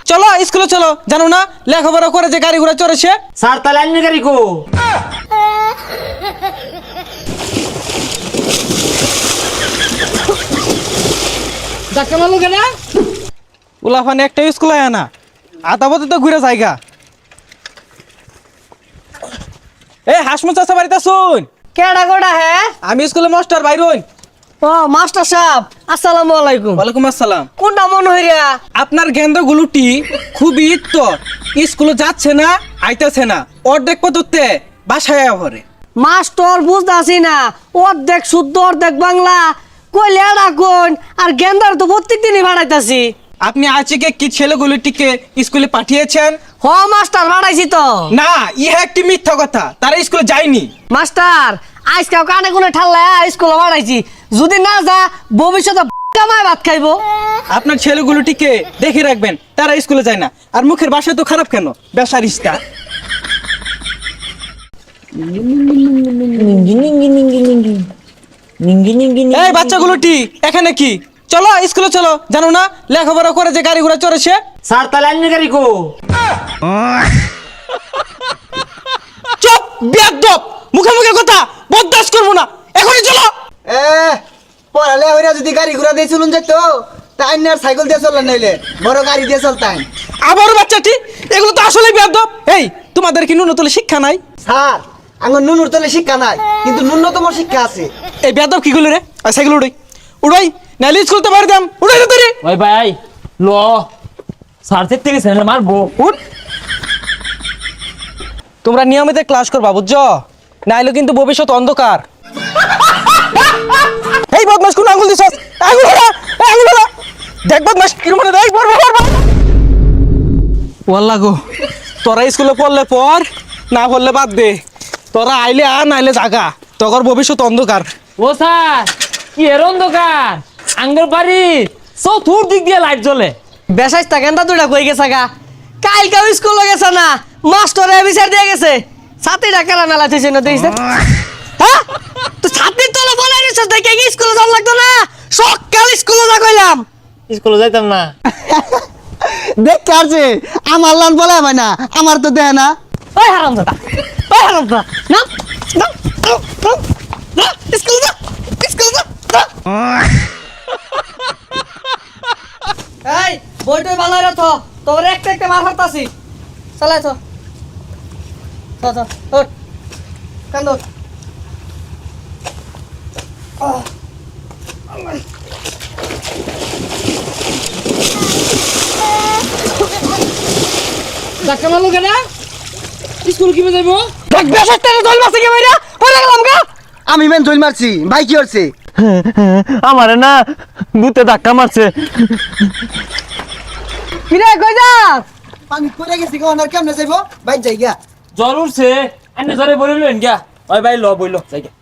চলো স্কুলে চলো, জানো না লেখাপড়া করে যে গাড়ি ঘোড়া চড়েছে। স্যার তাহলে আইনি গাড়ি কো? ধাক্কা মারলো কেন? উলাফানে একটা স্কুল আয় না, আধা পথে তো ঘুরে জায়গা। এই হাসমু চাচা বাড়িতে শুন। কেডা গোডা হে? আমি স্কুলে মাস্টার বাইরুন। ও মাস্টার সাহেব, আসসালামু আলাইকুম। ওয়ালাইকুম আসসালাম। কোনটা মন হইরা? আপনার গেন্দ্র গুলুটি খুবই তো স্কুলে যাচ্ছে না, আইতাছে না, অর্ধেক পথতে বাসায় ভরে। মাস্টার বুঝতাছি না, অর্ধেক শুদ্ধ অর্ধেক বাংলা কইলে এডা কোন আর গেন্দার তো প্রত্যেক দিনই ভাড়াইতাছি। আপনি আজকে কি ছেলেগুলিটিকে স্কুলে পাঠিয়েছেন? হ মাস্টার ভাড়াইছি তো। না, ইহা একটি মিথ্যা কথা, তারা স্কুলে যায়নি। মাস্টার আজকাল কানে কোনে ঠাল্লা স্কুলে ভাড়াইছি, যদি না যা ভবিষ্যতে কামায় ভাত খাইবো। আপনার ছেলেগুলোটিকে দেখে রাখবেন, তারা স্কুলে যায় না। আর মুখের ভাষা তো খারাপ কেন, বেসারিস্তা। এই বাচ্চাগুলোটি এখানে কি? চলো স্কুলে চলো, জানো না লেখাপড়া করে যে গাড়ি ঘোড়া চড়েছে। স্যার তাহলে আইনি গাড়ি কো? চুপ বেয়াদব, মুখে মুখে কথা বরদাস্ত করবো না, এখনই চলো। পড়ালে হইরা যদি গাড়ি ঘোড়া দিয়ে চলুন যেত, তাই না সাইকেল দিয়ে চললেন, নাইলে বড় গাড়ি দিয়ে চলতেন। আবারও বাচ্চাটি, এগুলো তো আসলে বেয়াদব। এই তোমাদের কি ন্যূনতম শিক্ষা নাই? স্যার আমার নুনুর তলে শিক্ষা নাই, কিন্তু ন্যূনতম শিক্ষা আছে। এই বেয়াদব কি গুলো রে? সাইকেল উড়াই উড়াই, নাইলে স্কুল তো বাড়ি দাম উড়াই তো রে। ওই ভাই ল, স্যার থেকে স্যার মারবো। উঠ, তোমরা নিয়মিত ক্লাস করবা, বুঝছো? নাইলে কিন্তু ভবিষ্যৎ অন্ধকার। এই বদমাস কোন আঙ্গুল দিছস? আঙ্গুল হলা, আঙ্গুল হলা। দেখ বদমাস কি মনে দেখ, পড়বা পড়বা। ওয়াল্লাহ গো, তোরা স্কুলে পড়লে পড়, না পড়লে বাদ দে। তোরা আইলে আর নাইলে জাগা, তোর ভবিষ্যৎ অন্ধকার। ও স্যার কি এর অন্ধকার? আঙ্গের বাড়ি চতুর দিক দিয়ে লাইট জ্বলে। বেসাইস্তা গেন্দা দুইটা কই গেছে গা, কালকেও স্কুলে গেছে না, মাস্টারে বিচার দিয়ে গেছে। ছাত্রীটা কেন মেলা থইছে না দেখিস? হ্যাঁ তো ছাত্রীর তলে বলে রেছিস দেখে কি স্কুলে যাওয়া লাগতো না? সকাল স্কুলে যা কইলাম। স্কুলে যাইতাম না। দেখতে আসছে আমার লান বলে ভাই না, আমার তো দেয় না। ওই হারামজাদা, ওই হারামজাদা, না না না স্কুলে যা, স্কুলে যা। এই বইটই ভালো রাখো, তোর একটা একটা মার হারতাছি। চালাই তো তো তো ওঠ কান্দ। ধাক্কা মারলো কেন? স্কুল কিভাবে যাইবো? দেখ বেসাইস্তারে দল মারছে কি ভাইরা, পড়ে গেলাম গা। আমি মেন দল মারছি, ভাই কি করছে? আমারে না ভূতে ধাক্কা মারছে। কিরে কই যাস? আমি পড়ে গেছি গো, আর কেমনে যাইবো? ভাই যাই গা। জ্বর উঠছে, এনে জ্বরে বলিলেন গিয়া। ওই ভাই ল বইল যাই গিয়া।